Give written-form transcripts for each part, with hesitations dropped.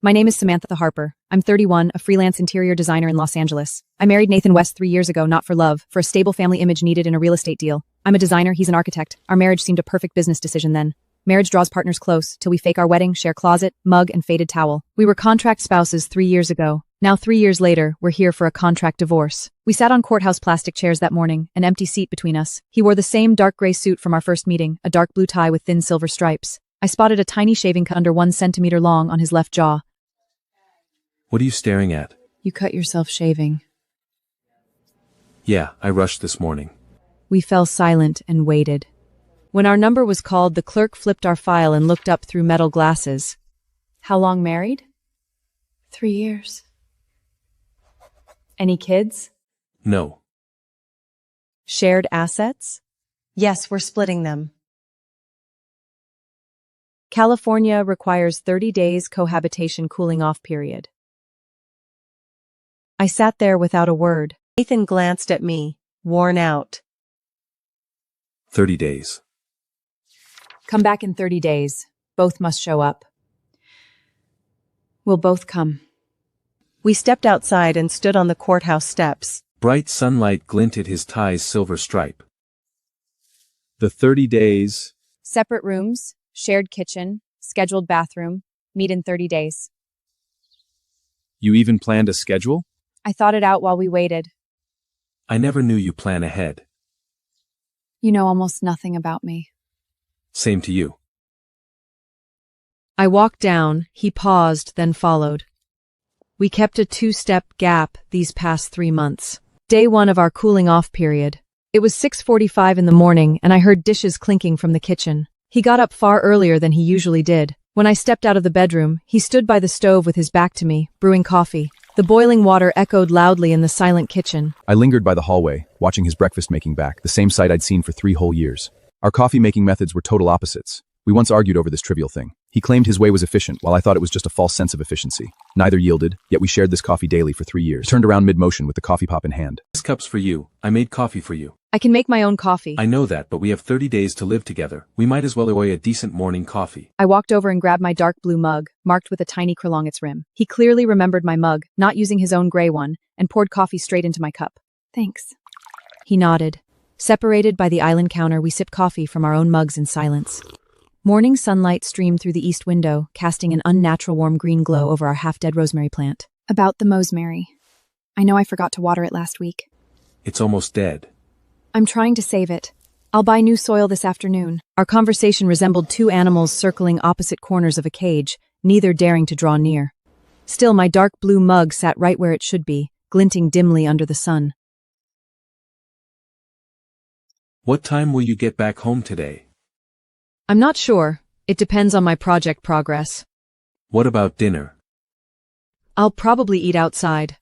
My name is Samantha Harper. I'm 31, a freelance interior designer in Los Angeles. I married Nathan West 3 years ago, not for love, for a stable family image needed in a real estate deal. I'm a designer, he's an architect. Our marriage seemed a perfect business decision then. Marriage draws partners close, till we fake our wedding, share closet, mug, and faded towel. We were contract spouses 3 years ago. Now 3 years later, we're here for a contract divorce. We sat on courthouse plastic chairs that morning, an empty seat between us. He wore the same dark gray suit from our first meeting, a dark blue tie with thin silver stripes. I spotted a tiny shaving cut under 1 centimeter long on his left jaw. What are you staring at? You cut yourself shaving. Yeah, I rushed this morning. We fell silent and waited. When our number was called, the clerk flipped our file and looked up through metal glasses. How long married? 3 years. Any kids? No. Shared assets? Yes, we're splitting them. California requires 30 days cohabitation cooling off period. I sat there without a word. Nathan glanced at me, worn out. 30 days. Come back in 30 days. Both must show up. We'll both come. We stepped outside and stood on the courthouse steps. Bright sunlight glinted his tie's silver stripe. The 30 days. Separate rooms, shared kitchen, scheduled bathroom, meet in 30 days. You even planned a schedule? I thought it out while we waited. I never knew you plan ahead. You know almost nothing about me. Same to you. I walked down, he paused, then followed. We kept a 2-step gap these past 3 months. Day 1 of our cooling off period. It was 6:45 in the morning and I heard dishes clinking from the kitchen. He got up far earlier than he usually did. When I stepped out of the bedroom, he stood by the stove with his back to me, brewing coffee. The boiling water echoed loudly in the silent kitchen. I lingered by the hallway, watching his breakfast-making back, the same sight I'd seen for 3 whole years. Our coffee-making methods were total opposites. We once argued over this trivial thing. He claimed his way was efficient, while I thought it was just a false sense of efficiency. Neither yielded, yet we shared this coffee daily for 3 years. Turned around mid-motion with the coffee pop in hand. This cup's for you. I made coffee for you. I can make my own coffee. I know that, but we have 30 days to live together. We might as well enjoy a decent morning coffee. I walked over and grabbed my dark blue mug, marked with a tiny krill along its rim. He clearly remembered my mug, not using his own gray one, and poured coffee straight into my cup. Thanks. He nodded. Separated by the island counter, we sipped coffee from our own mugs in silence. Morning sunlight streamed through the east window, casting an unnatural warm green glow over our half-dead rosemary plant. About the rosemary. I know I forgot to water it last week. It's almost dead. I'm trying to save it. I'll buy new soil this afternoon. Our conversation resembled 2 animals circling opposite corners of a cage, neither daring to draw near. Still, my dark blue mug sat right where it should be, glinting dimly under the sun. What time will you get back home today? I'm not sure. It depends on my project progress. What about dinner? I'll probably eat outside.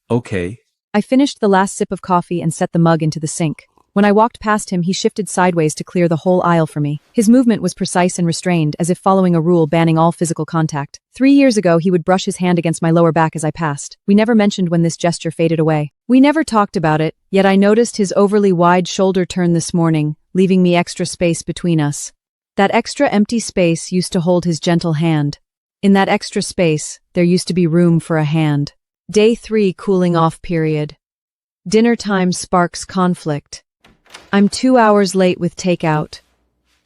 Okay. I finished the last sip of coffee and set the mug into the sink. When I walked past him, he shifted sideways to clear the whole aisle for me. His movement was precise and restrained, as if following a rule banning all physical contact. 3 years ago, he would brush his hand against my lower back as I passed. We never mentioned when this gesture faded away. We never talked about it, yet I noticed his overly wide shoulder turn this morning, leaving me extra space between us. That extra empty space used to hold his gentle hand. In that extra space, there used to be room for a hand. Day 3 cooling off period. Dinner time sparks conflict. I'm 2 hours late with takeout.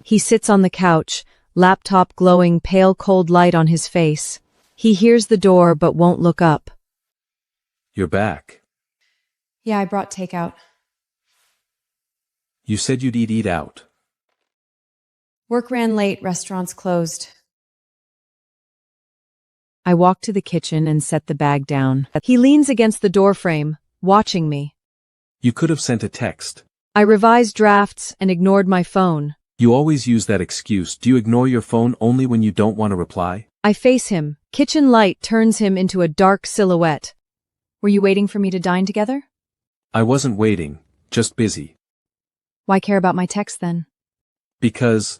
He sits on the couch, laptop glowing pale cold light on his face. He hears the door but won't look up. You're back. Yeah, I brought takeout. You said you'd eat out. Work ran late, restaurants closed. I walk to the kitchen and set the bag down. He leans against the doorframe, watching me. You could have sent a text. I revised drafts and ignored my phone. You always use that excuse. Do you ignore your phone only when you don't want to reply? I face him. Kitchen light turns him into a dark silhouette. Were you waiting for me to dine together? I wasn't waiting, just busy. Why care about my text then? Because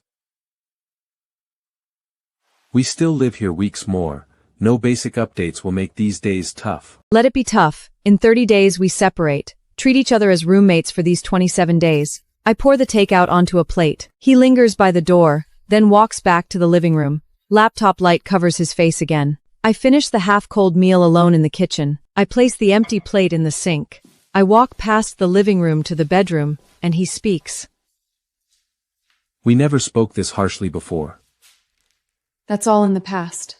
we still live here weeks more. No basic updates will make these days tough. Let it be tough. In 30 days we separate. Treat each other as roommates for these 27 days. I pour the takeout onto a plate. He lingers by the door, then walks back to the living room. Laptop light covers his face again. I finish the half-cold meal alone in the kitchen. I place the empty plate in the sink. I walk past the living room to the bedroom, and he speaks. We never spoke this harshly before. That's all in the past.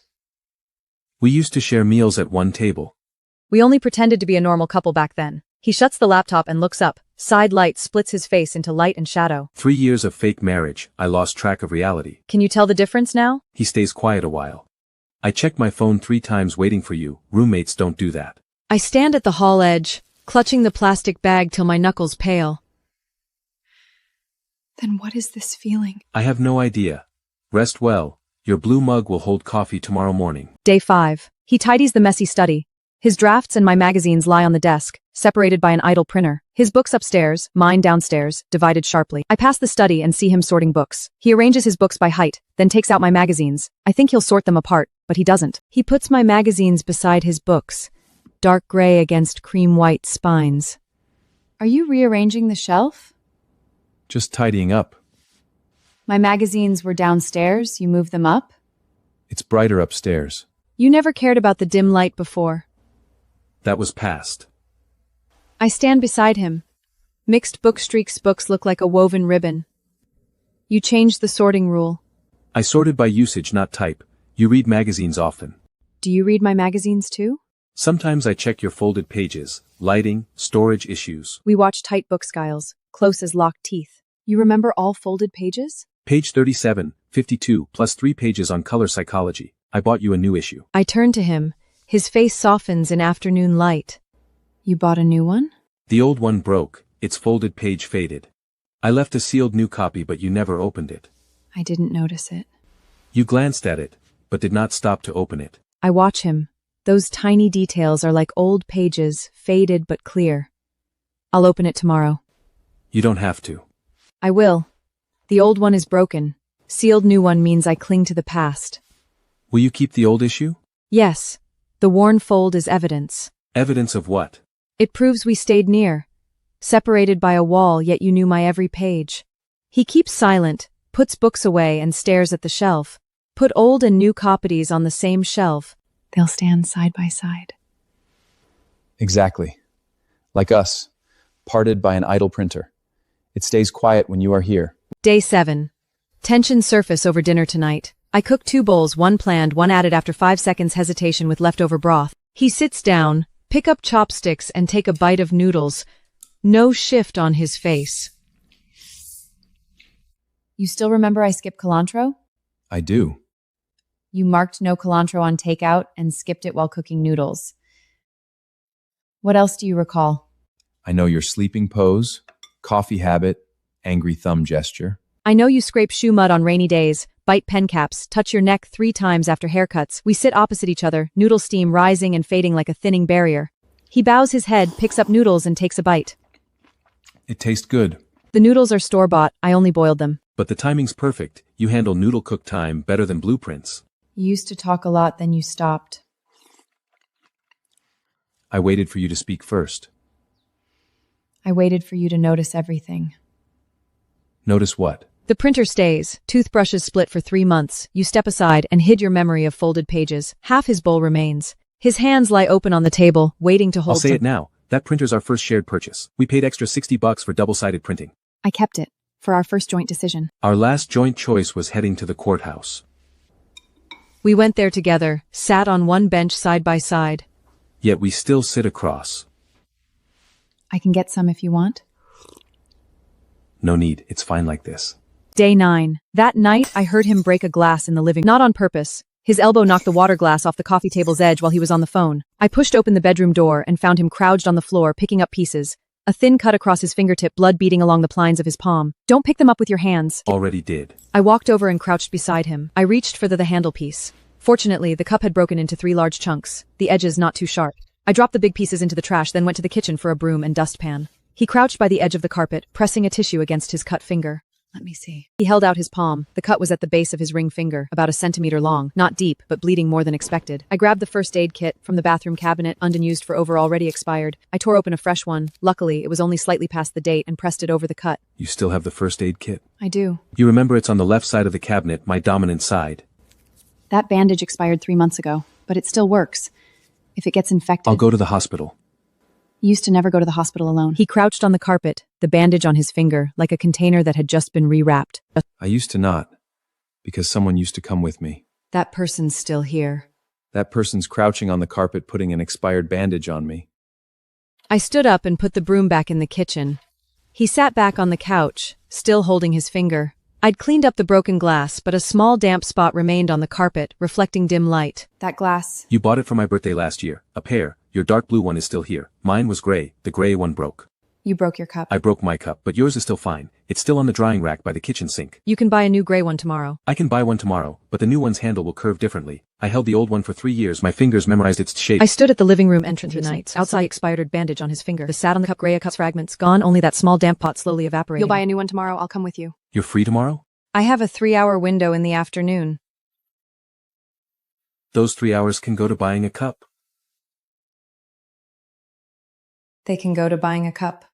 We used to share meals at one table. We only pretended to be a normal couple back then. He shuts the laptop and looks up. Side light splits his face into light and shadow. 3 years of fake marriage, I lost track of reality. Can you tell the difference now? He stays quiet a while. I check my phone 3 times waiting for you. Roommates don't do that. I stand at the hall edge, clutching the plastic bag till my knuckles pale. Then what is this feeling? I have no idea. Rest well. Your blue mug will hold coffee tomorrow morning. Day 5. He tidies the messy study. His drafts and my magazines lie on the desk, separated by an idle printer. His books upstairs, mine downstairs, divided sharply. I pass the study and see him sorting books. He arranges his books by height, then takes out my magazines. I think he'll sort them apart, but he doesn't. He puts my magazines beside his books, dark gray against cream white spines. Are you rearranging the shelf? Just tidying up. My magazines were downstairs, you moved them up? It's brighter upstairs. You never cared about the dim light before. That was past. I stand beside him. Mixed book streaks books look like a woven ribbon. You changed the sorting rule. I sorted by usage, not type. You read magazines often. Do you read my magazines too? Sometimes I check your folded pages, lighting, storage issues. We watch tight book styles, close as locked teeth. You remember all folded pages? Page 37, 52, plus 3 pages on color psychology. I bought you a new issue. I turn to him. His face softens in afternoon light. You bought a new one? The old one broke, its folded page faded. I left a sealed new copy, but you never opened it. I didn't notice it. You glanced at it, but did not stop to open it. I watch him. Those tiny details are like old pages, faded but clear. I'll open it tomorrow. You don't have to. I will. The old one is broken. Sealed new one means I cling to the past. Will you keep the old issue? Yes. The worn fold is evidence. Evidence of what? It proves we stayed near. Separated by a wall, yet you knew my every page. He keeps silent, puts books away and stares at the shelf. Put old and new copies on the same shelf. They'll stand side by side. Exactly. Like us, parted by an idle printer. It stays quiet when you are here. Day 7. Tension surface over dinner tonight. I cook 2 bowls, one planned, one added after 5 seconds hesitation with leftover broth. He sits down, pick up chopsticks and take a bite of noodles. No shift on his face. You still remember I skipped cilantro? I do. You marked no cilantro on takeout and skipped it while cooking noodles. What else do you recall? I know your sleeping pose, coffee habit, angry thumb gesture. I know you scrape shoe mud on rainy days, bite pen caps, touch your neck 3 times after haircuts. We sit opposite each other, noodle steam rising and fading like a thinning barrier. He bows his head, picks up noodles and takes a bite. It tastes good. The noodles are store-bought, I only boiled them. But the timing's perfect. You handle noodle cook time better than blueprints. You used to talk a lot, then you stopped. I waited for you to speak first. I waited for you to notice everything. Notice what? The printer stays. Toothbrushes split for 3 months. You step aside and hid your memory of folded pages. Half his bowl remains. His hands lie open on the table, waiting to hold. I'll say it now. That printer's our first shared purchase. We paid extra $60 for double-sided printing. I kept it. For our first joint decision. Our last joint choice was heading to the courthouse. We went there together, sat on one bench side by side. Yet we still sit across. I can get some if you want. No need, it's fine like this. Day 9. That night, I heard him break a glass in the living room. Not on purpose. His elbow knocked the water glass off the coffee table's edge while he was on the phone. I pushed open the bedroom door and found him crouched on the floor, picking up pieces. A thin cut across his fingertip, blood beading along the plines of his palm. Don't pick them up with your hands. Already did. I walked over and crouched beside him. I reached for the handle piece. Fortunately, the cup had broken into 3 large chunks, the edges not too sharp. I dropped the big pieces into the trash, then went to the kitchen for a broom and dustpan. He crouched by the edge of the carpet, pressing a tissue against his cut finger. Let me see. He held out his palm. The cut was at the base of his ring finger, about 1 centimeter long, not deep, but bleeding more than expected. I grabbed the first aid kit from the bathroom cabinet, unused for over already expired. I tore open a fresh one. Luckily, it was only slightly past the date and pressed it over the cut. You still have the first aid kit? I do. You remember it's on the left side of the cabinet, my dominant side. That bandage expired 3 months ago, but it still works. If it gets infected... I'll go to the hospital. You used to never go to the hospital alone. He crouched on the carpet, the bandage on his finger, like a container that had just been rewrapped. I used to not, because someone used to come with me. That person's still here. That person's crouching on the carpet putting an expired bandage on me. I stood up and put the broom back in the kitchen. He sat back on the couch, still holding his finger. I'd cleaned up the broken glass, but a small damp spot remained on the carpet, reflecting dim light. That glass... You bought it for my birthday last year. A pair. Your dark blue one is still here. Mine was gray. The gray one broke. You broke your cup. I broke my cup, but yours is still fine. It's still on the drying rack by the kitchen sink. You can buy a new gray one tomorrow. I can buy one tomorrow, but the new one's handle will curve differently. I held the old one for 3 years. My fingers memorized its shape. I stood at the living room entrance nights, outside expired bandage on his finger. The sat on the cup, gray cup fragments, gone, only that small damp pot slowly evaporating. You'll buy a new one tomorrow, I'll come with you. You're free tomorrow? I have a 3-hour window in the afternoon. Those 3 hours can go to buying a cup. They can go to buying a cup.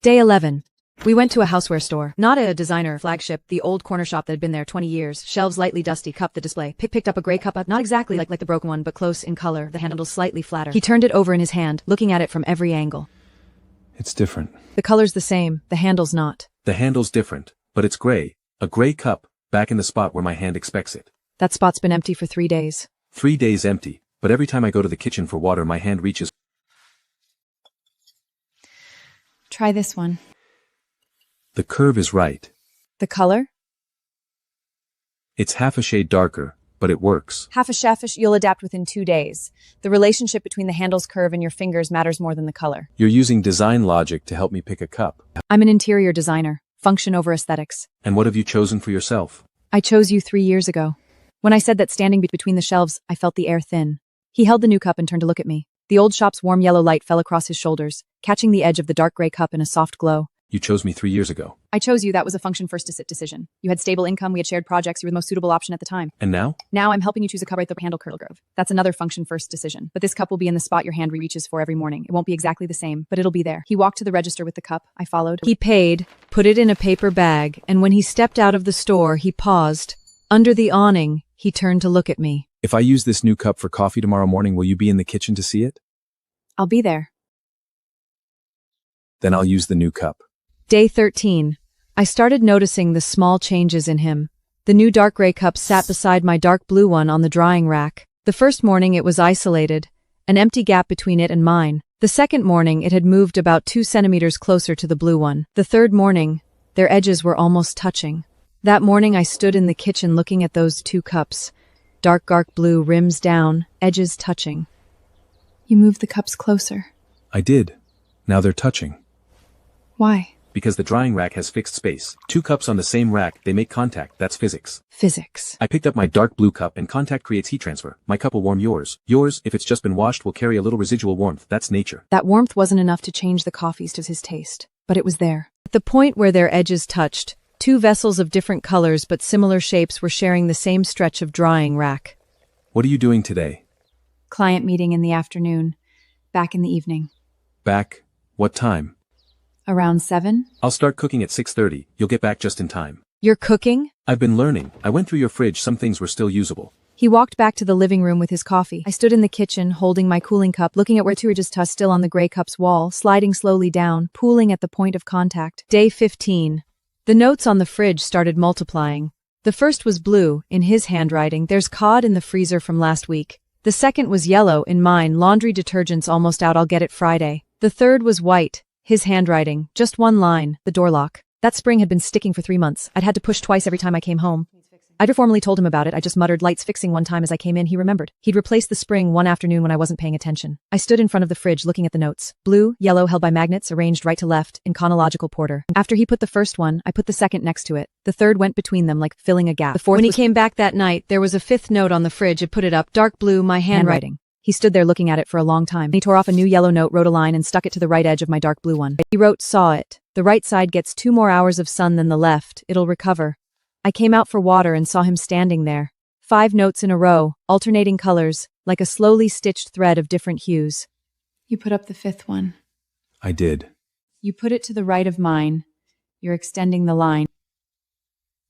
Day 11. We went to a houseware store. Not a designer flagship, the old corner shop that had been there 20 years. Shelves lightly dusty, cup the display. Picked up a gray cup, not exactly like the broken one, but close in color, the handle slightly flatter. He turned it over in his hand, looking at it from every angle. It's different. The color's the same, the handle's not. The handle's different, but it's gray. A gray cup, back in the spot where my hand expects it. That spot's been empty for 3 days. 3 days empty, but every time I go to the kitchen for water my hand reaches. Try this one. The curve is right. The color? It's half a shade darker, but it works. Half a chef, you'll adapt within 2 days. The relationship between the handle's curve and your fingers matters more than the color. You're using design logic to help me pick a cup. I'm an interior designer. Function over aesthetics. And what have you chosen for yourself? I chose you 3 years ago. When I said that standing between the shelves, I felt the air thin. He held the new cup and turned to look at me. The old shop's warm yellow light fell across his shoulders, catching the edge of the dark gray cup in a soft glow. You chose me 3 years ago. I chose you, that was a function first decision. You had stable income, we had shared projects, you were the most suitable option at the time. And now? Now I'm helping you choose a cup right the handle curl grove. That's another function first decision. But this cup will be in the spot your hand reaches for every morning. It won't be exactly the same, but it'll be there. He walked to the register with the cup. I followed. He paid, put it in a paper bag, and when he stepped out of the store, he paused. Under the awning, he turned to look at me. If I use this new cup for coffee tomorrow morning, will you be in the kitchen to see it? I'll be there. Then I'll use the new cup. Day 13. I started noticing the small changes in him. The new dark gray cup sat beside my dark blue one on the drying rack. The first morning it was isolated, an empty gap between it and mine. The second morning it had moved about 2 centimeters closer to the blue one. The third morning, their edges were almost touching. That morning I stood in the kitchen looking at those 2 cups. Dark blue, rims down, edges touching. You moved the cups closer. I did. Now they're touching. Why? Because the drying rack has fixed space. 2 cups on the same rack, they make contact, that's physics. Physics. I picked up my dark blue cup and contact creates heat transfer. My cup will warm yours. Yours, if it's just been washed, will carry a little residual warmth, that's nature. That warmth wasn't enough to change the coffees to his taste, but it was there. At the point where their edges touched, 2 vessels of different colors but similar shapes were sharing the same stretch of drying rack. What are you doing today? Client meeting in the afternoon. Back in the evening. Back? What time? Around 7? I'll start cooking at 6:30. You'll get back just in time. You're cooking? I've been learning. I went through your fridge, some things were still usable. He walked back to the living room with his coffee. I stood in the kitchen, holding my cooling cup, looking at where 2 ridges touched still on the gray cup's wall, sliding slowly down, pooling at the point of contact. Day 15. The notes on the fridge started multiplying. The first was blue, in his handwriting, there's cod in the freezer from last week. The second was yellow, in mine, laundry detergent's almost out, I'll get it Friday. The third was white, his handwriting, just 1 line, the door lock. That spring had been sticking for 3 months. I'd had to push twice every time I came home. I'd formally told him about it, I just muttered lights fixing one time as I came in, he remembered. He'd replaced the spring one afternoon when I wasn't paying attention. I stood in front of the fridge looking at the notes. Blue, yellow held by magnets arranged right to left, in chronological order. After he put the first one, I put the second next to it. The third went between them like filling a gap. The fourth when he came back that night, there was a 5th note on the fridge, it put it up, dark blue, my handwriting. He stood there looking at it for a long time. He tore off a new yellow note, wrote a line, and stuck it to the right edge of my dark blue one. He wrote, saw it. The right side gets 2 more hours of sun than the left, it'll recover. I came out for water and saw him standing there. 5 notes in a row, alternating colors, like a slowly stitched thread of different hues. You put up the 5th one. I did. You put it to the right of mine. You're extending the line.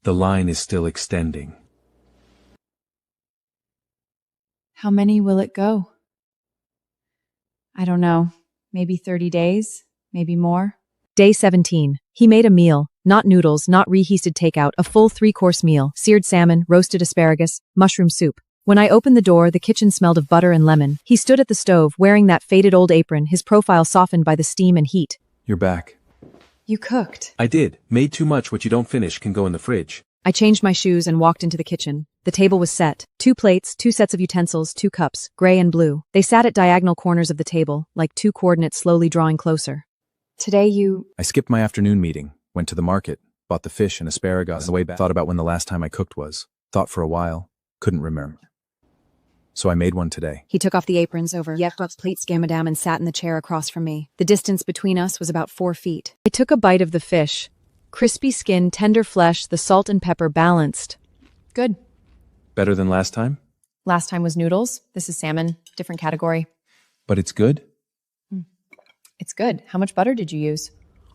The line is still extending. How many will it go? I don't know. Maybe 30 days? Maybe more? Day 17. He made a meal. Not noodles, not reheated takeout, a full 3-course meal. Seared salmon, roasted asparagus, mushroom soup. When I opened the door, the kitchen smelled of butter and lemon. He stood at the stove, wearing that faded old apron, his profile softened by the steam and heat. You're back. You cooked. I did. Made too much. What you don't finish can go in the fridge. I changed my shoes and walked into the kitchen. The table was set. 2 plates, 2 sets of utensils, 2 cups, gray and blue. They sat at diagonal corners of the table, like 2 coordinates slowly drawing closer. Today I skipped my afternoon meeting, went to the market, bought the fish and asparagus. On the way back, thought about when the last time I cooked was. Thought for a while. Couldn't remember. So I made one today. He took off the aprons over Yevgrov's plate, madame, and sat in the chair across from me. The distance between us was about 4 feet. I took a bite of the fish. Crispy skin, tender flesh, the salt and pepper balanced. Good. Better than last time? Last time was noodles. This is salmon. Different category. But it's good? It's good. How much butter did you use?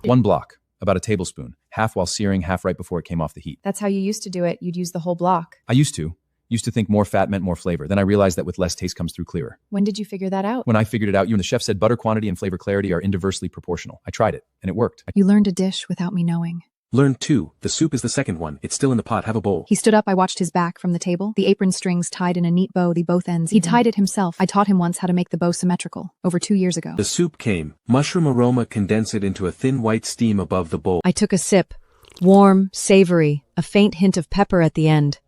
1 block, about a tablespoon, half while searing, half right before it came off the heat. That's how you used to do it. You'd use the whole block. I used to think more fat meant more flavor. Then I realized that with less taste comes through clearer. When did you figure that out? When I figured it out, you and the chef said butter quantity and flavor clarity are inversely proportional. I tried it, and it worked. You learned a dish without me knowing. Learned 2. The soup is the second one. It's still in the pot. Have a bowl. He stood up. I watched his back from the table. The apron strings tied in a neat bow, the both ends. He tied it himself. I taught him once how to make the bow symmetrical, over 2 years ago. The soup came. Mushroom aroma condense it into a thin white steam above the bowl. I took a sip. Warm, savory, a faint hint of pepper at the end.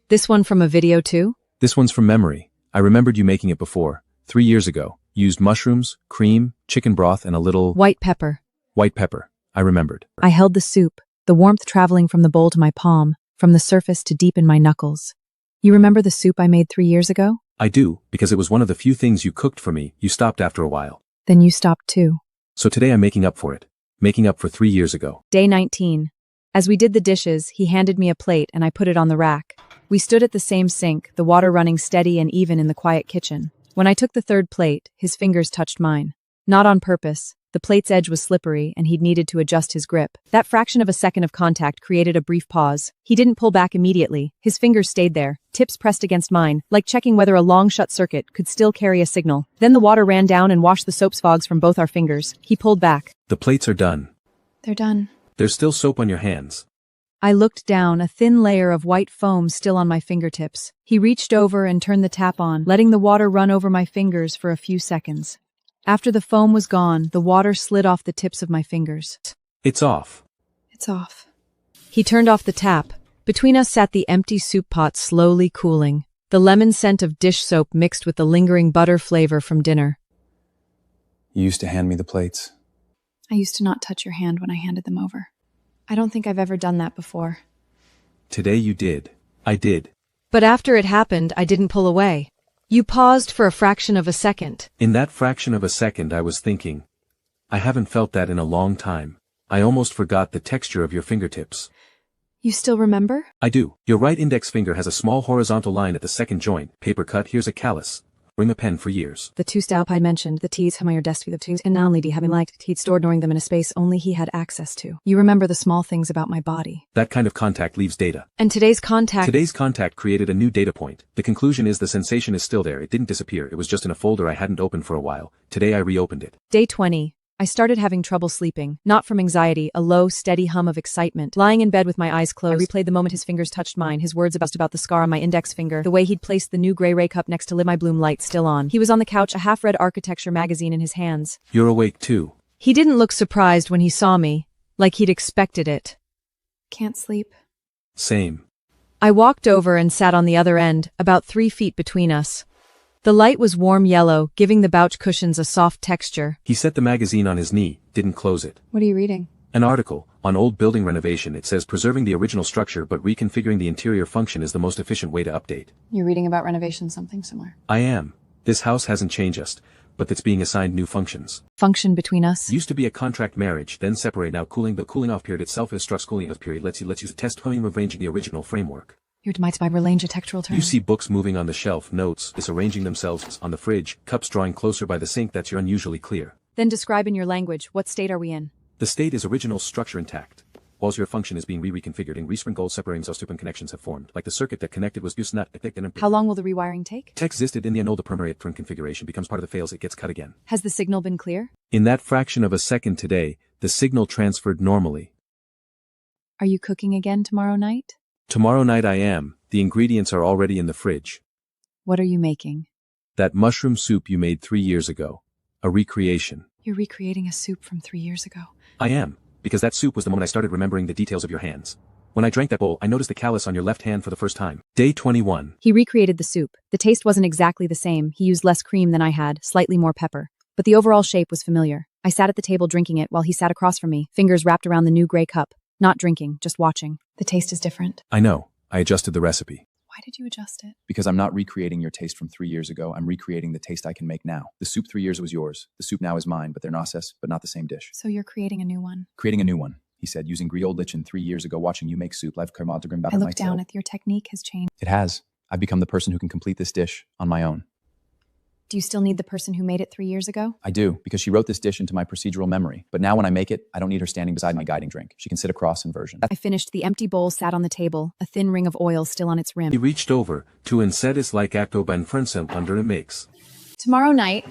This one from a video too? This one's from memory. I remembered you making it before. 3 years ago. Used mushrooms, cream, chicken broth, and a little... White pepper. White pepper. I remembered. I held the soup, the warmth traveling from the bowl to my palm, from the surface to deep in my knuckles. You remember the soup I made 3 years ago? I do, because it was one of the few things you cooked for me. You stopped after a while. Then you stopped too. So today I'm making up for it. Making up for 3 years ago. Day 19. As we did the dishes, he handed me a plate and I put it on the rack. We stood at the same sink, the water running steady and even in the quiet kitchen. When I took the third plate, his fingers touched mine. Not on purpose. The plate's edge was slippery and he'd needed to adjust his grip. That fraction of a second of contact created a brief pause. He didn't pull back immediately. His fingers stayed there, tips pressed against mine, like checking whether a long shut circuit could still carry a signal. Then the water ran down and washed the soap's fogs from both our fingers. He pulled back. The plates are done. They're done. There's still soap on your hands. I looked down, a thin layer of white foam still on my fingertips. He reached over and turned the tap on, letting the water run over my fingers for a few seconds. After the foam was gone, the water slid off the tips of my fingers. It's off. It's off. He turned off the tap. Between us sat the empty soup pot slowly cooling, the lemon scent of dish soap mixed with the lingering butter flavor from dinner. You used to hand me the plates. I used to not touch your hand when I handed them over. I don't think I've ever done that before. Today you did. I did. But after it happened, I didn't pull away. You paused for a fraction of a second. In that fraction of a second I was thinking. I haven't felt that in a long time. I almost forgot the texture of your fingertips. You still remember? I do. Your right index finger has a small horizontal line at the second joint. Paper cut, here's a callus. Bring a pen for years. The 2 stout I mentioned, the teas him on your desk with the 2s, and not only do having liked, he'd stored knowing them in a space only he had access to. You remember the small things about my body. That kind of contact leaves data. And today's contact created a new data point. The conclusion is the sensation is still there. It didn't disappear. It was just in a folder I hadn't opened for a while. Today I reopened it. Day 20. I started having trouble sleeping, not from anxiety, a low, steady hum of excitement. Lying in bed with my eyes closed, I replayed the moment his fingers touched mine, his words about the scar on my index finger, the way he'd placed the new Grey Ray cup next to Live My Bloom light still on. He was on the couch, a half-read architecture magazine in his hands. You're awake too. He didn't look surprised when he saw me, like he'd expected it. Can't sleep. Same. I walked over and sat on the other end, about 3 feet between us. The light was warm yellow, giving the couch cushions a soft texture. He set the magazine on his knee, didn't close it. What are you reading? An article on old building renovation. It says preserving the original structure but reconfiguring the interior function is the most efficient way to update. You're reading about renovation, something similar. I am. This house hasn't changed us, but it's being assigned new functions. Function between us? Used to be a contract marriage, then separate. Now cooling. The cooling off period itself is structs cooling off period lets you test home arranging the original framework. You're might by rearrange a textual term. You see books moving on the shelf, notes disarranging themselves on the fridge, cups drawing closer by the sink. That's your unusually clear. Then describe in your language, what state are we in? The state is original structure intact. whilst your function is being reconfigured and resprinkled separating those open connections have formed, like the circuit that connected was just not and How long will the rewiring take? text existed in the anode permanent configuration becomes part of the fails it gets cut again. Has the signal been clear? In that fraction of a second today, the signal transferred normally. Are you cooking again tomorrow night? Tomorrow night I am, the ingredients are already in the fridge. What are you making? That mushroom soup you made 3 years ago. A recreation. You're recreating a soup from 3 years ago. I am, because that soup was the moment I started remembering the details of your hands. When I drank that bowl, I noticed the callus on your left hand for the first time. Day 21. He recreated the soup. The taste wasn't exactly the same. He used less cream than I had, slightly more pepper. But the overall shape was familiar. I sat at the table drinking it while he sat across from me, fingers wrapped around the new gray cup. Not drinking, just watching. The taste is different. I know. I adjusted the recipe. Why did you adjust it? Because I'm not recreating your taste from 3 years ago, I'm recreating the taste I can make now. The soup 3 years was yours. The soup now is mine, but they're nauseous, but not the same dish. So you're creating a new one. Creating a new one, he said, using griot lichen 3 years ago, watching you make soup. Live I look down at your technique has changed. It has. I've become the person who can complete this dish on my own. Do you still need the person who made it 3 years ago? I do, because she wrote this dish into my procedural memory. But now when I make it, I don't need her standing beside my guiding drink. She can sit across inversion. I finished. The empty bowl sat on the table, a thin ring of oil still on its rim. He reached over to and said it's like acto ben friendsen under a mix. Tomorrow night,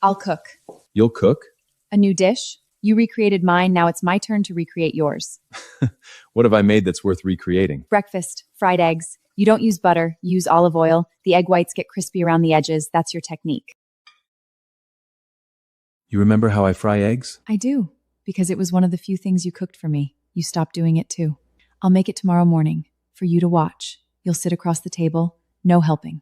I'll cook. You'll cook? A new dish? You recreated mine, now it's my turn to recreate yours. What have I made that's worth recreating? Breakfast, fried eggs. You don't use butter, you use olive oil. The egg whites get crispy around the edges. That's your technique. You remember how I fry eggs? I do, because it was one of the few things you cooked for me. You stopped doing it too. I'll make it tomorrow morning, for you to watch. You'll sit across the table, no helping.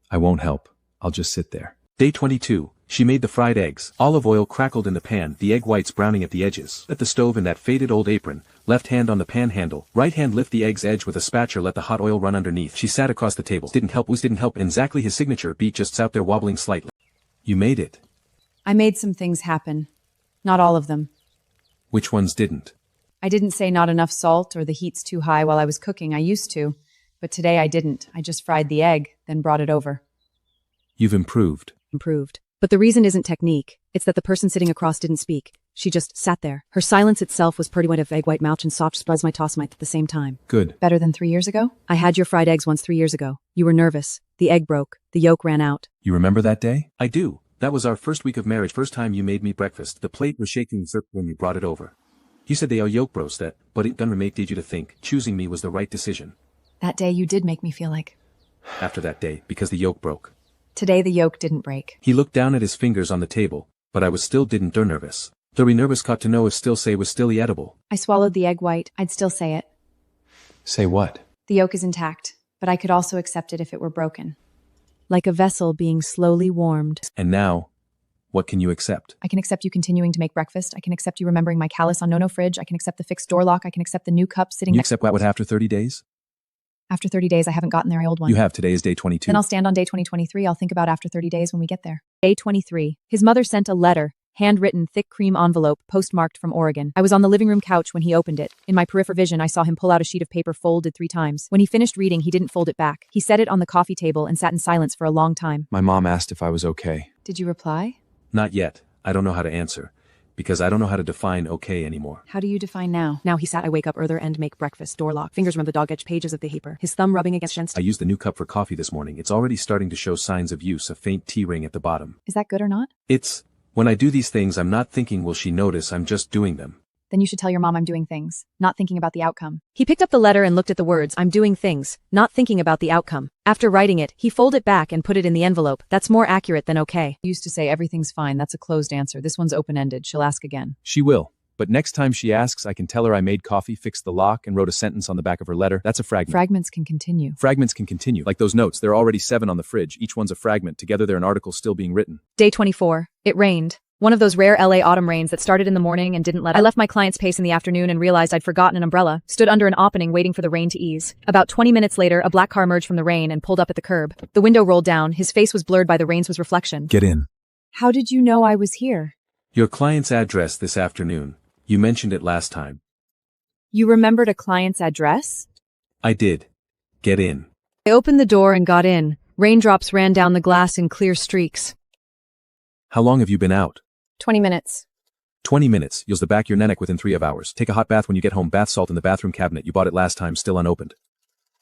I won't help. I'll just sit there. Day 22. She made the fried eggs. Olive oil crackled in the pan, the egg whites browning at the edges. At the stove in that faded old apron, left hand on the pan handle, right hand lift the egg's edge with a spatula, let the hot oil run underneath. She sat across the table. Didn't help, and exactly his signature beat just out there wobbling slightly. You made it. I made some things happen. Not all of them. Which ones didn't? I didn't say not enough salt or the heat's too high while I was cooking. I used to. But today I didn't. I just fried the egg, then brought it over. You've improved. Improved. But the reason isn't technique. It's that the person sitting across didn't speak. She just sat there. Her silence itself was pretty white of egg white mouth and soft spreads my tossmite at the same time. Good. Better than 3 years ago? I had your fried eggs once 3 years ago. You were nervous. The egg broke. The yolk ran out. You remember that day? I do. That was our first week of marriage, first time you made me breakfast. The plate was shaking when you brought it over. You said they are yolk bros that, but it done made you to think choosing me was the right decision. That day you did make me feel like. After that day, because the yolk broke. Today the yolk didn't break. He looked down at his fingers on the table, but I was still didn't nervous. Though we nervous caught to know if still say was still edible. I swallowed the egg white. I'd still say it. Say what? The yolk is intact, but I could also accept it if it were broken. Like a vessel being slowly warmed. And now, what can you accept? I can accept you continuing to make breakfast. I can accept you remembering my callus on no fridge. I can accept the fixed door lock. I can accept the new cup sitting You next. accept what after 30 days? After 30 days, I haven't gotten there. I old one. You have. Today is day 22. Then I'll stand on day 2023. I'll think about after 30 days when we get there. Day 23. His mother sent a letter, handwritten, thick cream envelope, postmarked from Oregon. I was on the living room couch when he opened it. In my peripheral vision, I saw him pull out a sheet of paper folded 3 times. When he finished reading, he didn't fold it back. He set it on the coffee table and sat in silence for a long time. My mom asked if I was okay. Did you reply? Not yet. I don't know how to answer. Because I don't know how to define okay anymore. How do you define now? Now he sat. I wake up earlier and make breakfast. Door lock. Fingers around the dog edge pages of the paper. His thumb rubbing against. I used the new cup for coffee this morning. It's already starting to show signs of use. A faint tea ring at the bottom. Is that good or not? When I do these things, I'm not thinking will she notice, I'm just doing them. Then you should tell your mom I'm doing things, not thinking about the outcome. He picked up the letter and looked at the words, I'm doing things, not thinking about the outcome. After writing it, he folded it back and put it in the envelope. That's more accurate than okay. Used to say everything's fine. That's a closed answer. This one's open-ended. She'll ask again. She will. But next time she asks, I can tell her I made coffee, fixed the lock, and wrote a sentence on the back of her letter. That's a fragment. Fragments can continue. Fragments can continue. Like those notes, there are already 7 on the fridge. Each one's a fragment. Together they're an article still being written. Day 24. It rained. One of those rare LA autumn rains that started in the morning and didn't let up. I left my client's pace in the afternoon and realized I'd forgotten an umbrella, stood under an opening waiting for the rain to ease. About 20 minutes later, a black car emerged from the rain and pulled up at the curb. The window rolled down, his face was blurred by the rain's reflection. Get in. How did you know I was here? Your client's address this afternoon. You mentioned it last time. You remembered a client's address? I did. Get in. I opened the door and got in. Raindrops ran down the glass in clear streaks. How long have you been out? 20 minutes. 20 minutes, you'll the back your neck within 3 hours. Take a hot bath when you get home. Bath salt in the bathroom cabinet. You bought it last time, still unopened.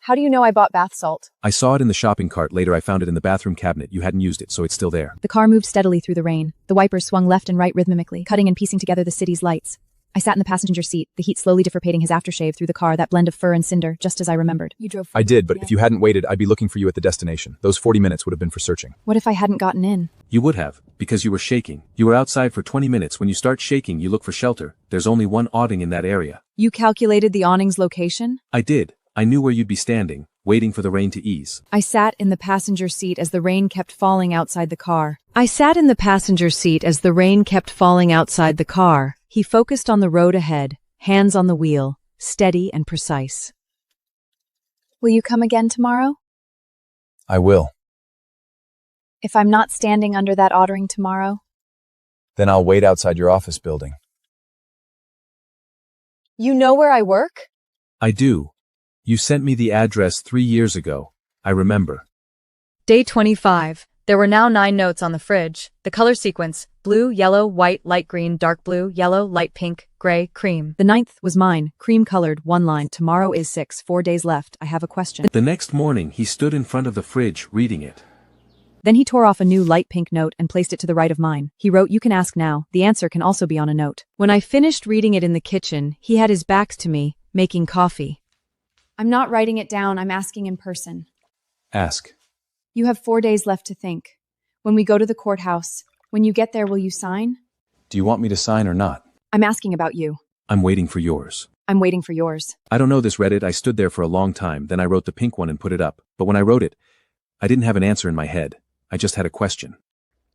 How do you know I bought bath salt? I saw it in the shopping cart. Later I found it in the bathroom cabinet. You hadn't used it, so it's still there. The car moved steadily through the rain. The wipers swung left and right rhythmically, cutting and piecing together the city's lights. I sat in the passenger seat, the heat slowly dissipating his aftershave through the car, that blend of fur and cinder, just as I remembered. You drove. I did, but if you hadn't waited, I'd be looking for you at the destination. Those 40 minutes would have been for searching. What if I hadn't gotten in? You would have, because you were shaking. You were outside for 20 minutes. When you start shaking, you look for shelter. There's only one awning in that area. You calculated the awning's location? I did. I knew where you'd be standing, waiting for the rain to ease. I sat in the passenger seat as the rain kept falling outside the car. I sat in the passenger seat as the rain kept falling outside the car. He focused on the road ahead, hands on the wheel, steady and precise. Will you come again tomorrow? I will. If I'm not standing under that awning tomorrow? Then I'll wait outside your office building. You know where I work? I do. You sent me the address 3 years ago. I remember. Day 25. There were now 9 notes on the fridge. The color sequence: blue, yellow, white, light green, dark blue, yellow, light pink, gray, cream. The 9th was mine, cream-colored, one line. Tomorrow is 6, 4 days left. I have a question. The next morning, he stood in front of the fridge, reading it. Then he tore off a new light pink note and placed it to the right of mine. He wrote, "You can ask now. The answer can also be on a note." When I finished reading it in the kitchen, he had his back to me, making coffee. I'm not writing it down. I'm asking in person. Ask. You have 4 days left to think. When we go to the courthouse, when you get there, will you sign? Do you want me to sign or not? I'm asking about you. I'm waiting for yours. I'm waiting for yours. I don't know this. Read it. I stood there for a long time. Then I wrote the pink one and put it up. But when I wrote it, I didn't have an answer in my head. I just had a question.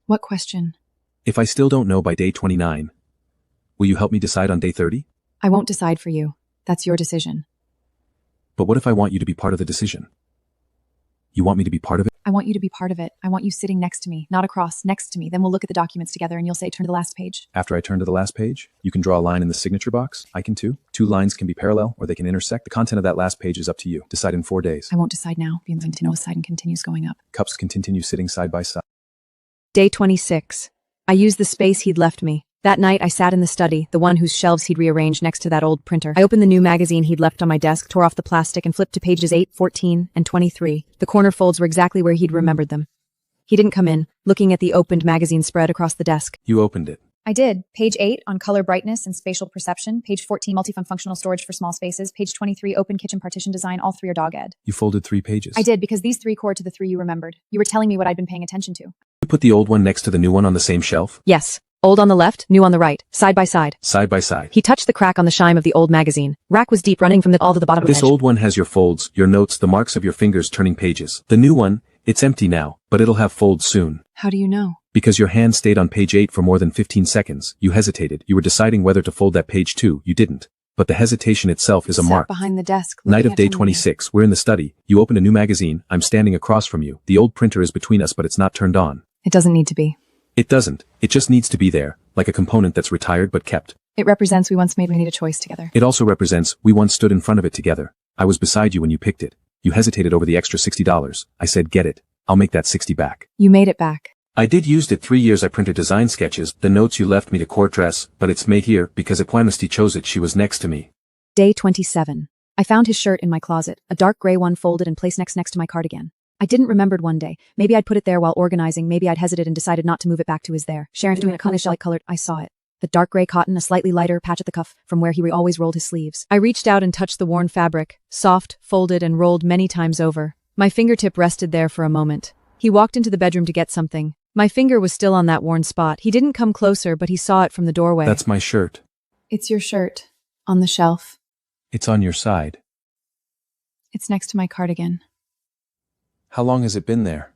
What question? If I still don't know by day 29, will you help me decide on day 30? I won't decide for you. That's your decision. But what if I want you to be part of the decision? You want me to be part of it? I want you to be part of it. I want you sitting next to me, not across, next to me. Then we'll look at the documents together and you'll say, turn to the last page. After I turn to the last page, you can draw a line in the signature box. I can too. 2 lines can be parallel or they can intersect. The content of that last page is up to you. Decide in 4 days. I won't decide now. The continuous side and continues going up. Cups can continue sitting side by side. Day 26. I used the space he'd left me. That night, I sat in the study, the one whose shelves he'd rearranged next to that old printer. I opened the new magazine he'd left on my desk, tore off the plastic, and flipped to pages 8, 14, and 23. The corner folds were exactly where he'd remembered them. He didn't come in, looking at the opened magazine spread across the desk. You opened it. I did. Page 8 on color brightness and spatial perception. Page 14 multifunctional storage for small spaces. Page 23 open kitchen partition design. All 3 are dog ed. You folded 3 pages. I did, because these 3 core to the 3 you remembered. You were telling me what I'd been paying attention to. You put the old one next to the new one on the same shelf? Yes. Old on the left, new on the right, side by side. Side by side. He touched the crack on the shime of the old magazine. Rack was deep, running from all to the bottom of the This edge. old one has your folds, your notes, the marks of your fingers turning pages. The new one, it's empty now, but it'll have folds soon. How do you know? Because your hand stayed on page 8 for more than 15 seconds. You hesitated. You were deciding whether to fold that page too. You didn't. But the hesitation itself is a Sat mark. behind the desk. Night looking of at day something. 26. We're in the study. You open a new magazine. I'm standing across from you. The old printer is between us, but it's not turned on. It doesn't need to be. It doesn't. It just needs to be there, like a component that's retired but kept. It represents we once made a choice together. It also represents we once stood in front of it together. I was beside you when you picked it. You hesitated over the extra $60. I said, get it. I'll make that 60 back. You made it back. I did used it 3 years. I printed design sketches, the notes you left me to court dress, but it's made here because Equanimity chose it. She was next to me. Day 27. I found his shirt in my closet, a dark gray one folded and placed next to my cardigan. I didn't remembered one day. Maybe I'd put it there while organizing. Maybe I'd hesitated and decided not to move it back to his there. Sharon's doing a conish light colored. I saw it. The dark gray cotton, a slightly lighter patch at the cuff from where he always rolled his sleeves. I reached out and touched the worn fabric, soft, folded, and rolled many times over. My fingertip rested there for a moment. He walked into the bedroom to get something. My finger was still on that worn spot. He didn't come closer, but he saw it from the doorway. That's my shirt. It's your shirt. On the shelf. It's on your side. It's next to my cardigan. How long has it been there?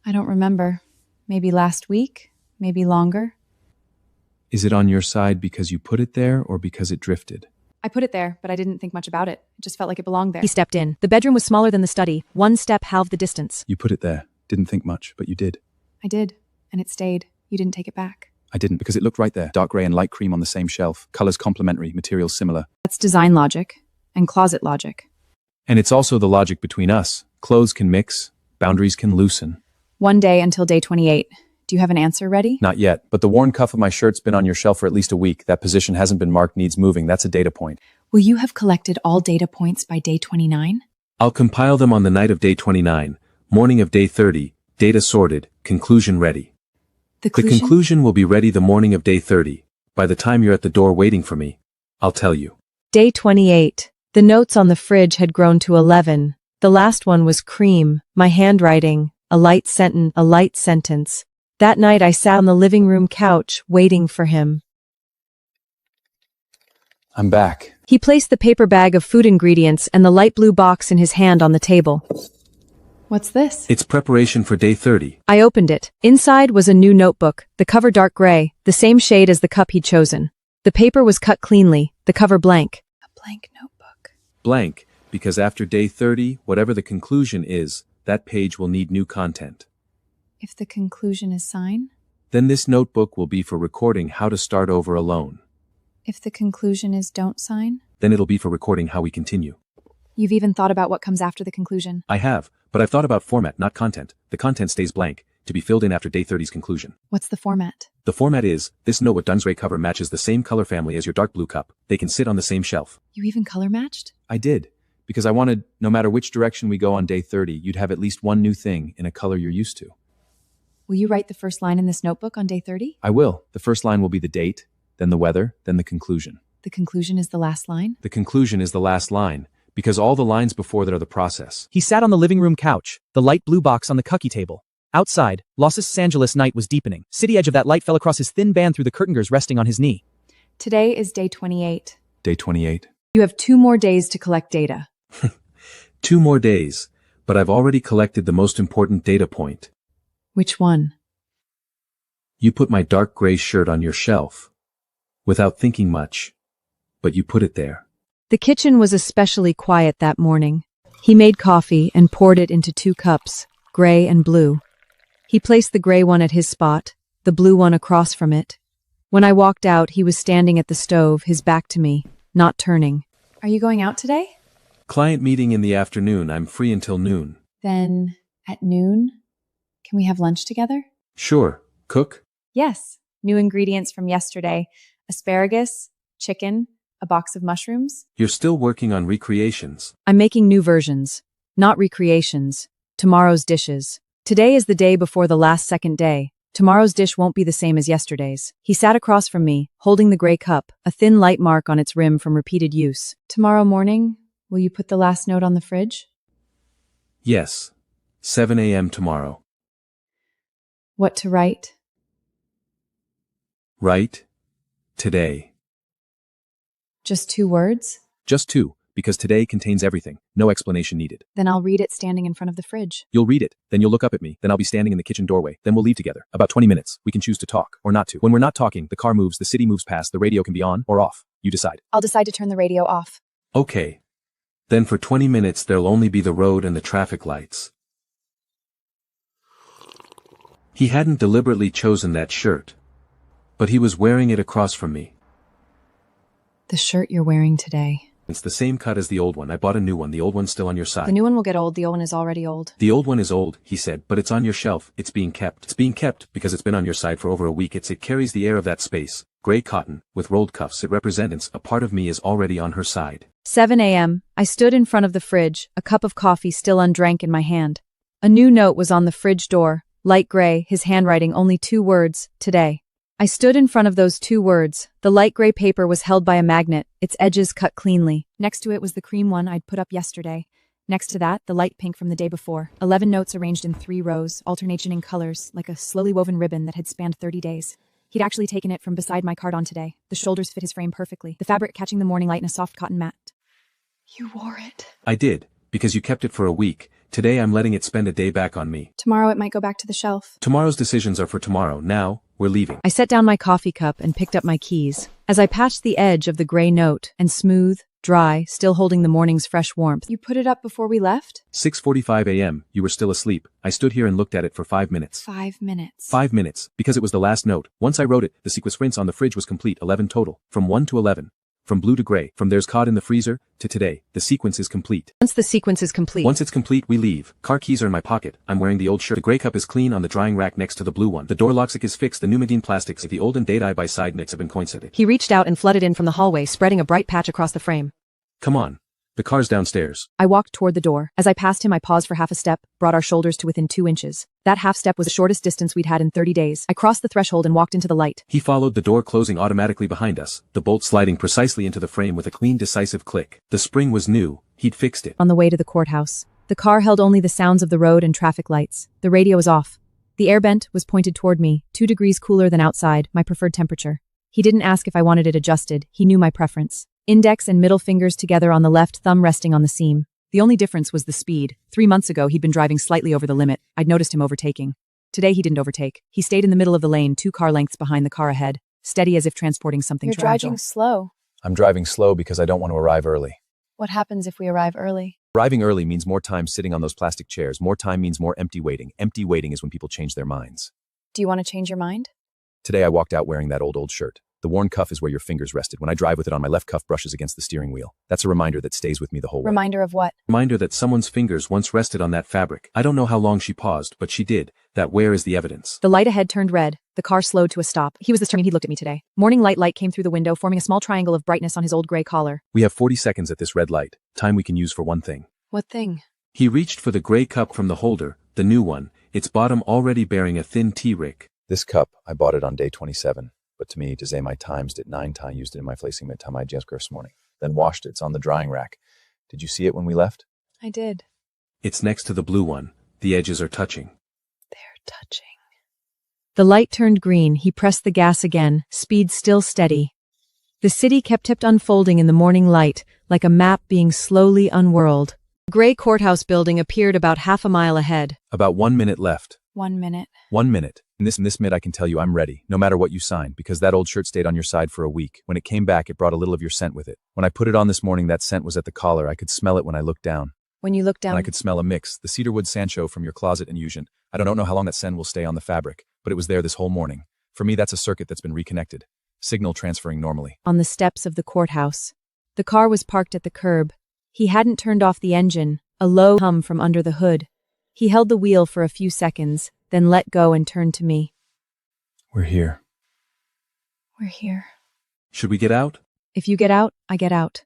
I don't remember. Maybe last week? Maybe longer? Is it on your side because you put it there or because it drifted? I put it there, but I didn't think much about it. It just felt like it belonged there. He stepped in. The bedroom was smaller than the study. One step halved the distance. You put it there. Didn't think much, but you did. I did, and it stayed. You didn't take it back. I didn't because it looked right there. Dark gray and light cream on the same shelf. Colors complementary, materials similar. That's design logic and closet logic. And it's also the logic between us. Clothes can mix, boundaries can loosen. One day until day 28. Do you have an answer ready? Not yet, but the worn cuff of my shirt's been on your shelf for at least a week. That position hasn't been marked needs moving. That's a data point. Will you have collected all data points by day 29? I'll compile them on the night of day 29, morning of day 30, data sorted, conclusion ready. The conclusion will be ready the morning of day 30. By the time you're at the door waiting for me, I'll tell you. Day 28. The notes on the fridge had grown to 11. The last one was cream, my handwriting, a light sentence. That night I sat on the living room couch, waiting for him. I'm back. He placed the paper bag of food ingredients and the light blue box in his hand on the table. What's this? It's preparation for day 30. I opened it. Inside was a new notebook, the cover dark gray, the same shade as the cup he'd chosen. The paper was cut cleanly, the cover blank. A blank notebook. Blank, because after day 30, whatever the conclusion is, that page will need new content. If the conclusion is sign? Then this notebook will be for recording how to start over alone. If the conclusion is don't sign? Then it'll be for recording how we continue. You've even thought about what comes after the conclusion. I have, but I've thought about format, not content. The content stays blank, to be filled in after day 30's conclusion. What's the format? The format is, this note with Dunsray cover matches the same color family as your dark blue cup. They can sit on the same shelf. You even color matched? I did, because I wanted, no matter which direction we go on day 30, you'd have at least one new thing in a color you're used to. Will you write the first line in this notebook on day 30? I will. The first line will be the date, then the weather, then the conclusion. The conclusion is the last line? The conclusion is the last line, because all the lines before that are the process. He sat on the living room couch, the light blue box on the cookie table. Outside, Los Angeles night was deepening. City edge of that light fell across his thin band through the curtains resting on his knee. Today is day 28. Day 28. You have 2 more days to collect data. 2 more days, but I've already collected the most important data point. Which one? You put my dark gray shirt on your shelf. Without thinking much. But you put it there. The kitchen was especially quiet that morning. He made coffee and poured it into 2 cups, gray and blue. He placed the gray one at his spot, the blue one across from it. When I walked out, he was standing at the stove, his back to me, not turning. Are you going out today? Client meeting in the afternoon. I'm free until noon. Then, at noon, can we have lunch together? Sure. Cook? Yes. New ingredients from yesterday. Asparagus, chicken, a box of mushrooms. You're still working on recreations. I'm making new versions, not recreations, tomorrow's dishes. Today is the day before the last second day. Tomorrow's dish won't be the same as yesterday's. He sat across from me, holding the gray cup, a thin light mark on its rim from repeated use. Tomorrow morning, will you put the last note on the fridge? Yes. 7 a.m. tomorrow. What to write? Right? Today. Just 2 words? Just 2, because today contains everything. No explanation needed. Then I'll read it standing in front of the fridge. You'll read it, then you'll look up at me, then I'll be standing in the kitchen doorway, then we'll leave together. About 20 minutes. We can choose to talk, or not to. When we're not talking, the car moves, the city moves past, the radio can be on or off. You decide. I'll decide to turn the radio off. Okay. Then for 20 minutes there'll only be the road and the traffic lights. He hadn't deliberately chosen that shirt. But he was wearing it across from me. The shirt you're wearing today. It's the same cut as the old one. I bought a new one. The old one's still on your side. The new one will get old. The old one is already old. The old one is old, he said, but it's on your shelf. It's being kept. It's being kept because it's been on your side for over a week. It carries the air of that space. Gray cotton, with rolled cuffs. It represents a part of me is already on her side. 7 a.m. I stood in front of the fridge, a cup of coffee still undrank in my hand. A new note was on the fridge door, light gray, his handwriting only 2 words, today. I stood in front of those 2 words. The light gray paper was held by a magnet, its edges cut cleanly. Next to it was the cream one I'd put up yesterday. Next to that, the light pink from the day before. 11 notes arranged in 3 rows, alternating colors, like a slowly woven ribbon that had spanned 30 days. He'd actually taken it from beside my card on today. The shoulders fit his frame perfectly, the fabric catching the morning light in a soft cotton mat. You wore it. I did, because you kept it for a week. Today I'm letting it spend a day back on me. Tomorrow it might go back to the shelf. Tomorrow's decisions are for tomorrow. Now, we're leaving. I set down my coffee cup and picked up my keys. As I patched the edge of the gray note, and smooth, dry, still holding the morning's fresh warmth. You put it up before we left? 6:45 a.m., you were still asleep. I stood here and looked at it for 5 minutes. 5 minutes. 5 minutes, because it was the last note. Once I wrote it, the sequence on the fridge was complete, 11 total. From 1 to 11. from blue to gray, from there's caught in the freezer, to today, the sequence is complete. Once the sequence is complete. Once it's complete, we leave. Car keys are in my pocket. I'm wearing the old shirt. The gray cup is clean on the drying rack next to the blue one. The door locksmith is fixed. The pneumatin plastics, the old and date eye by side nicks have been coincided. He reached out and flooded in from the hallway, spreading a bright patch across the frame. Come on. The car's downstairs. I walked toward the door. As I passed him, I paused for half a step, brought our shoulders to within 2 inches. That half step was the shortest distance we'd had in 30 days. I crossed the threshold and walked into the light. He followed, the door closing automatically behind us, the bolt sliding precisely into the frame with a clean, decisive click. The spring was new. He'd fixed it. On the way to the courthouse. The car held only the sounds of the road and traffic lights. The radio was off. The air vent was pointed toward me, 2 degrees cooler than outside, my preferred temperature. He didn't ask if I wanted it adjusted. He knew my preference. Index and middle fingers together on the left, thumb resting on the seam. The only difference was the speed. 3 months ago, he'd been driving slightly over the limit. I'd noticed him overtaking. Today, he didn't overtake. He stayed in the middle of the lane, 2 car lengths behind the car ahead, steady as if transporting something You're fragile. driving slow. I'm driving slow because I don't want to arrive early. What happens if we arrive early? Arriving early means more time sitting on those plastic chairs. More time means more empty waiting. Empty waiting is when people change their minds. Do you want to change your mind? Today I walked out wearing that old shirt. The worn cuff is where your fingers rested. When I drive with it on, my left cuff brushes against the steering wheel. That's a reminder that stays with me the whole way. Reminder of what? Reminder that someone's fingers once rested on that fabric. I don't know how long she paused, but she did. That where is the evidence? The light ahead turned red. The car slowed to a stop. He was the turning. He looked at me today. Morning light came through the window, forming a small triangle of brightness on his old gray collar. We have 40 seconds at this red light. Time we can use for one thing. What thing? He reached for the gray cup from the holder, the new one, its bottom already bearing a thin T-rick. This cup, I bought it on day 27. But to me, to say my times did 9 time used it in my placing mit time I just this morning. Then washed it. It's on the drying rack. Did you see it when we left? I did. It's next to the blue one. The edges are touching. They're touching. The light turned green. He pressed the gas again, speed still steady. The city kept unfolding in the morning light, like a map being slowly unwurled. The gray courthouse building appeared about half a mile ahead. About 1 minute left. 1 minute. 1 minute. In this minute I can tell you I'm ready, no matter what you sign, because that old shirt stayed on your side for a week. When it came back, it brought a little of your scent with it. When I put it on this morning, that scent was at the collar. I could smell it when I looked down. When you look down. And I could smell a mix, the cedarwood Sancho from your closet and Usian. I don't know how long that scent will stay on the fabric, but it was there this whole morning. For me, that's a circuit that's been reconnected. Signal transferring normally. On the steps of the courthouse. The car was parked at the curb. He hadn't turned off the engine, a low hum from under the hood. He held the wheel for a few seconds, then let go and turned to me. We're here. We're here. Should we get out? If you get out, I get out.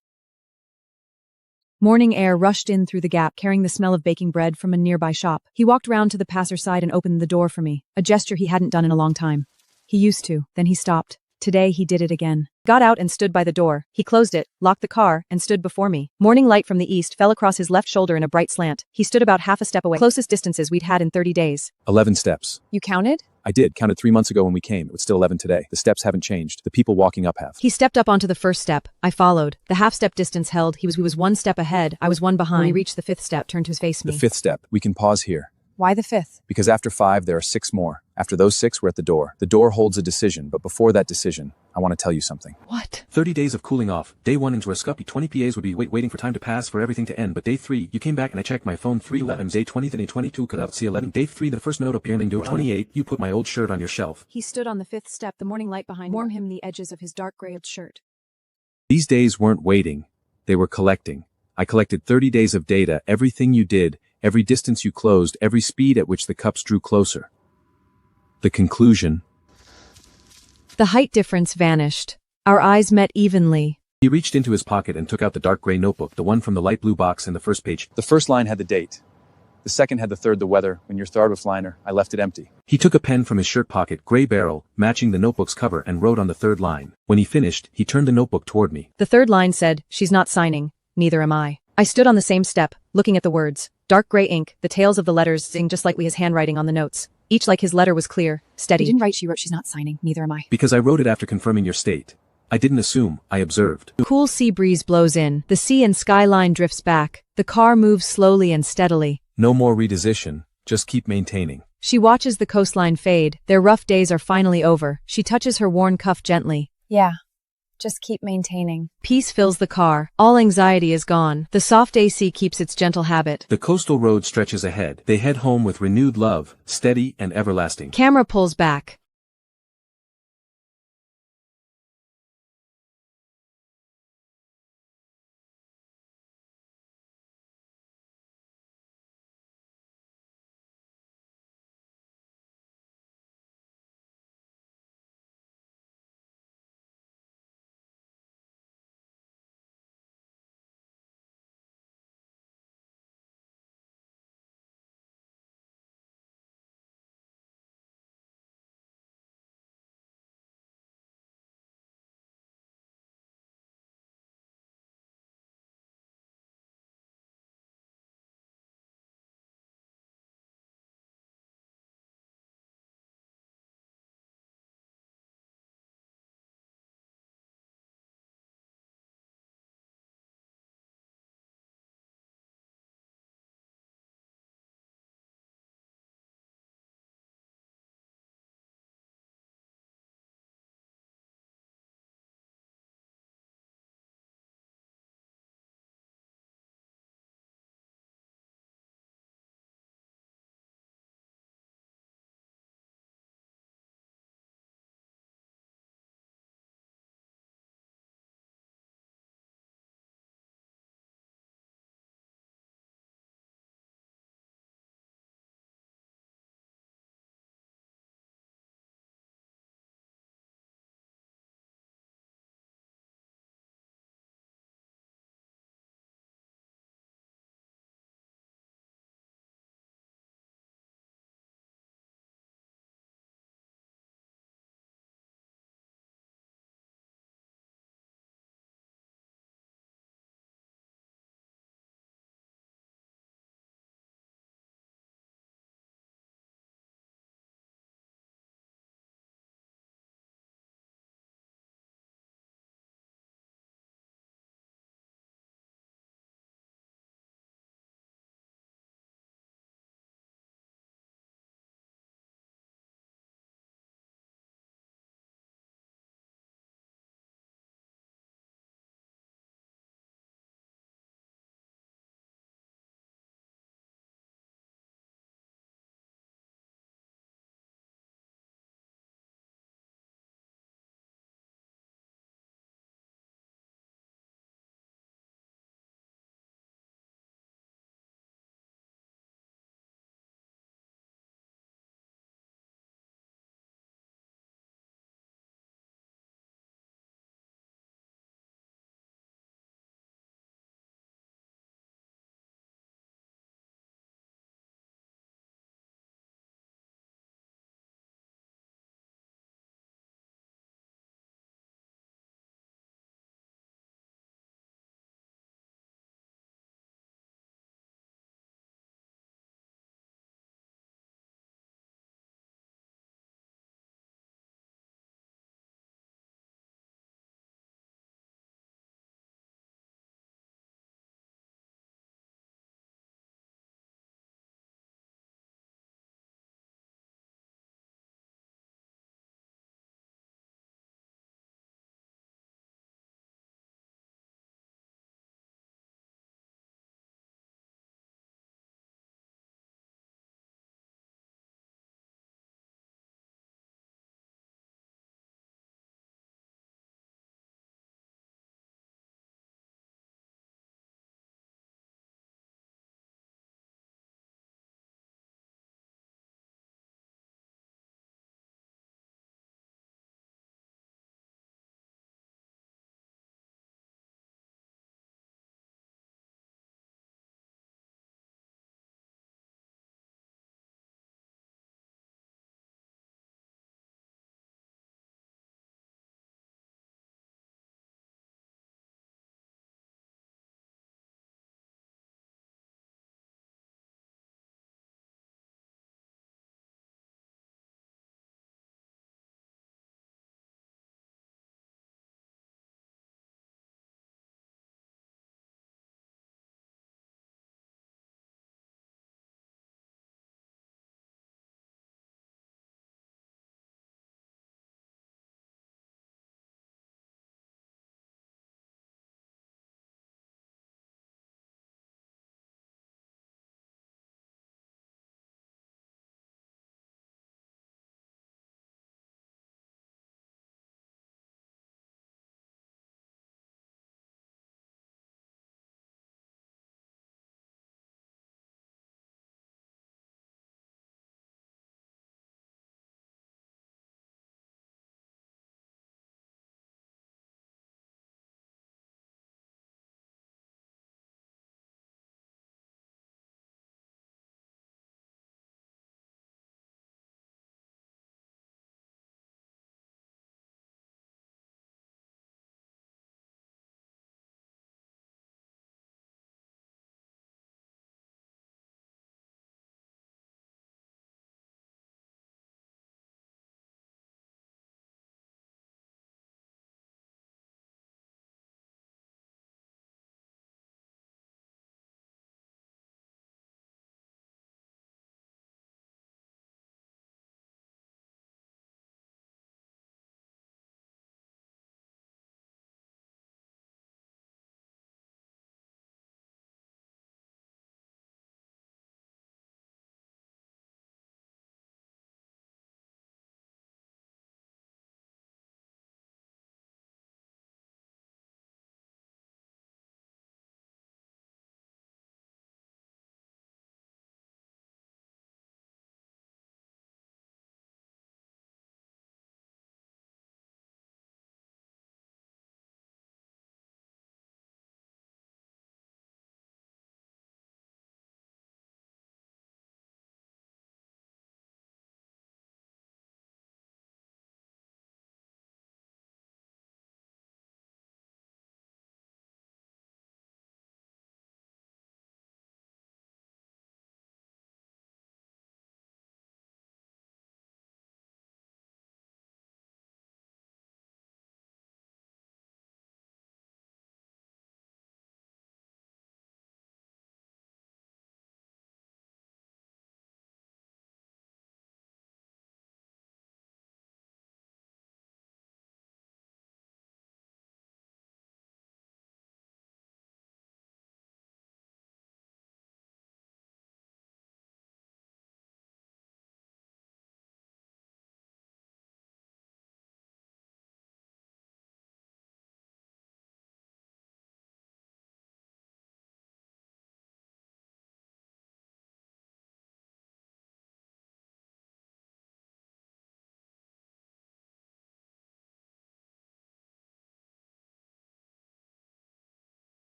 Morning air rushed in through the gap, carrying the smell of baking bread from a nearby shop. He walked round to the passer side and opened the door for me, a gesture he hadn't done in a long time. He used to, then he stopped. Today he did it again. Got out and stood by the door. He closed it, locked the car, and stood before me. Morning light from the east fell across his left shoulder in a bright slant. He stood about half a step away. Closest distances we'd had in 30 days. 11 steps. You counted? I did. Counted 3 months ago when we came. It was still 11 today. The steps haven't changed. The people walking up have. He stepped up onto the first step. I followed. The half-step distance held. He was 1 step ahead. I was 1 behind. When he reached the 5th step, turned to face me. The 5th step. We can pause here. Why the 5th? Because after 5, there are 6 more. After those 6, we're at the door. The door holds a decision, but before that decision, I want to tell you something. What? 30 days of cooling off. Day 1 into a scuppy 20 PAs would be waiting for time to pass for everything to end, but day 3, you came back and I checked my phone 3:11. Day 20, then day 22, could out see 11. Day 3, the first note appearing. Day 28, you put my old shirt on your shelf. He stood on the 5th step, the morning light behind warmed him the edges of his dark gray shirt. These days weren't waiting. They were collecting. I collected 30 days of data, everything you did, every distance you closed, every speed at which the cups drew closer. The conclusion. The height difference vanished. Our eyes met evenly. He reached into his pocket and took out the dark gray notebook, the one from the light blue box in the first page. The first line had the date. The second had the third, the weather. When you're third with liner, I left it empty. He took a pen from his shirt pocket, gray barrel, matching the notebook's cover, and wrote on the third line. When he finished, he turned the notebook toward me. The third line said, "She's not signing. Neither am I." I stood on the same step, looking at the words. Dark gray ink, the tails of the letters zing just like his handwriting on the notes. Each like his letter was clear, steady. You didn't write she wrote she's not signing. Neither am I. Because I wrote it after confirming your state. I didn't assume, I observed. Cool sea breeze blows in. The sea and skyline drifts back. The car moves slowly and steadily. No more redecision, just keep maintaining. She watches the coastline fade. Their rough days are finally over. She touches her worn cuff gently. Yeah. Just keep maintaining. Peace fills the car. All anxiety is gone. The soft AC keeps its gentle habit. The coastal road stretches ahead. They head home with renewed love, steady and everlasting. Camera pulls back.